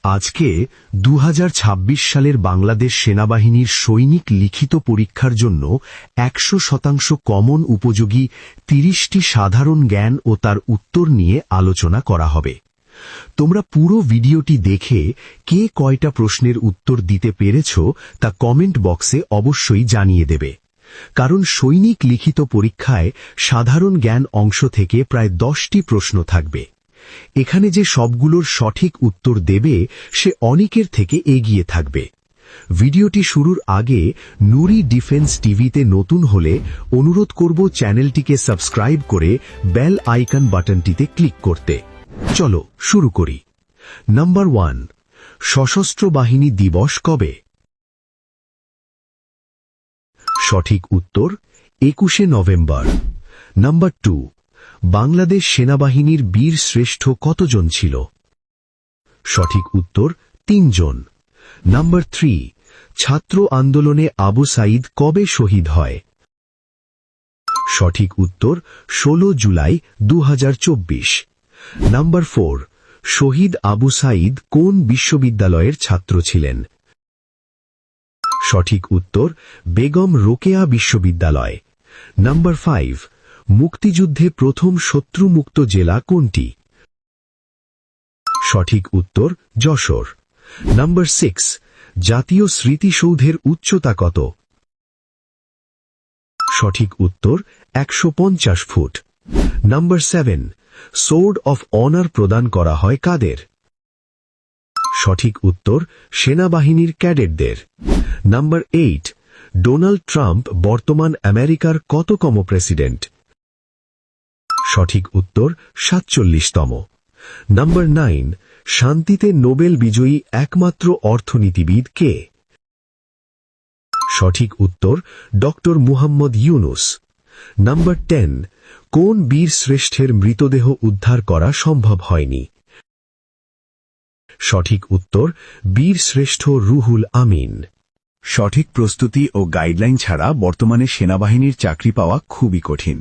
আজকে 2026 সালের বাংলাদেশ সেনাবাহিনীর সৈনিক লিখিত পরীক্ষার জন্য 100% কমন উপযোগী 30টি সাধারণ জ্ঞান ও তার উত্তর নিয়ে আলোচনা করা হবে। তোমরা পুরো ভিডিওটি দেখে কে কয়টা প্রশ্নের উত্তর দিতে পেরেছ তা কমেন্ট বক্সে অবশ্যই জানিয়ে দেবে। কারণ সৈনিক লিখিত পরীক্ষায় সাধারণ জ্ঞান অংশ থেকে প্রায় 10টি প্রশ্ন থাকবে। এখানে যে সবগুলোর সঠিক উত্তর দেবে সে অনেকের থেকে এগিয়ে থাকবে। ভিডিওটি শুরুর আগে নুরি ডিফেন্স টিভিতে নতুন হলে অনুরোধ করব চ্যানেলটিকে সাবস্ক্রাইব করে বেল আইকন বাটনটিতে ক্লিক করতে। চলো শুরু করি। নাম্বার 1, সশস্ত্র বাহিনী দিবস কবে? সঠিক উত্তর 21শে নভেম্বর। নাম্বার 2, বাংলাদেশ সেনাবাহিনীর বীর শ্রেষ্ঠ কতজন ছিল? সঠিক উত্তর 3 জন। নাম্বার 3, ছাত্র আন্দোলনে আবু সাঈদ কবে শহীদ হয়? সঠিক উত্তর 16 জুলাই 2024। নাম্বার 4, শহীদ আবু সাঈদ কোন বিশ্ববিদ্যালয়ের ছাত্র ছিলেন? সঠিক উত্তর বেগম রোকেয়া বিশ্ববিদ্যালয়। নাম্বার 5, মুক্তিযুদ্ধে প্রথম শত্রুমুক্ত জেলা কোনটি? সঠিক উত্তর যশোর। নাম্বার 6, জাতীয় স্মৃতিসৌধের উচ্চতা কত? সঠিক উত্তর 150 foot. Number 7, sword of honour প্রদান করা হয় কাদের? সঠিক উত্তর সেনাবাহিনীর ক্যাডেটদের। নাম্বার 8, ডোনাল্ড ট্রাম্প বর্তমান আমেরিকার কততম প্রেসিডেন্ট? সঠিক উত্তর 47তম। নাম্বার 9, শান্তিতে নোবেল বিজয়ী একমাত্র অর্থনীতিবিদ কে? সঠিক উত্তর ডক্টর মুহাম্মদ ইউনুস। নাম্বার 10, কোন বীর শ্রেষ্ঠের মৃতদেহ উদ্ধার করা সম্ভব হয়নি? সঠিক উত্তর বীর শ্রেষ্ঠ রুহুল আমিন। সঠিক প্রস্তুতি ও গাইডলাইন ছাড়া বর্তমানে সেনাবাহিনীর চাকরি পাওয়া খুবই কঠিন।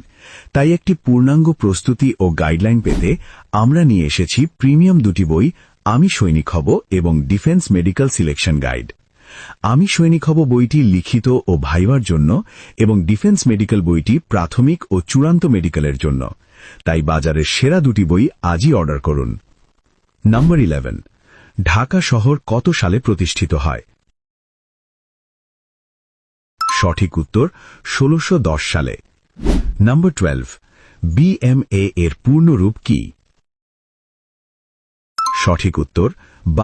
তাই একটি পূর্ণাঙ্গ প্রস্তুতি ও গাইডলাইন পেতে আমরা নিয়ে এসেছি প্রিমিয়াম দুটি বই, আমি সৈনিক হব এবং ডিফেন্স মেডিকেল সিলেকশন গাইড। আমি সৈনিক হব বইটি লিখিত ও ভাইবার জন্য এবং ডিফেন্স মেডিকেল বইটি প্রাথমিক ও চূড়ান্ত মেডিকেলের জন্য। তাই বাজারের সেরা দুটি বই আজই অর্ডার করুন। নাম্বার 11, ঢাকা শহর কত সালে প্রতিষ্ঠিত হয়? সঠিক উত্তর 1610 সালে। নাম্বার 12, BMA এর পূর্ণরূপ কি? সঠিক উত্তর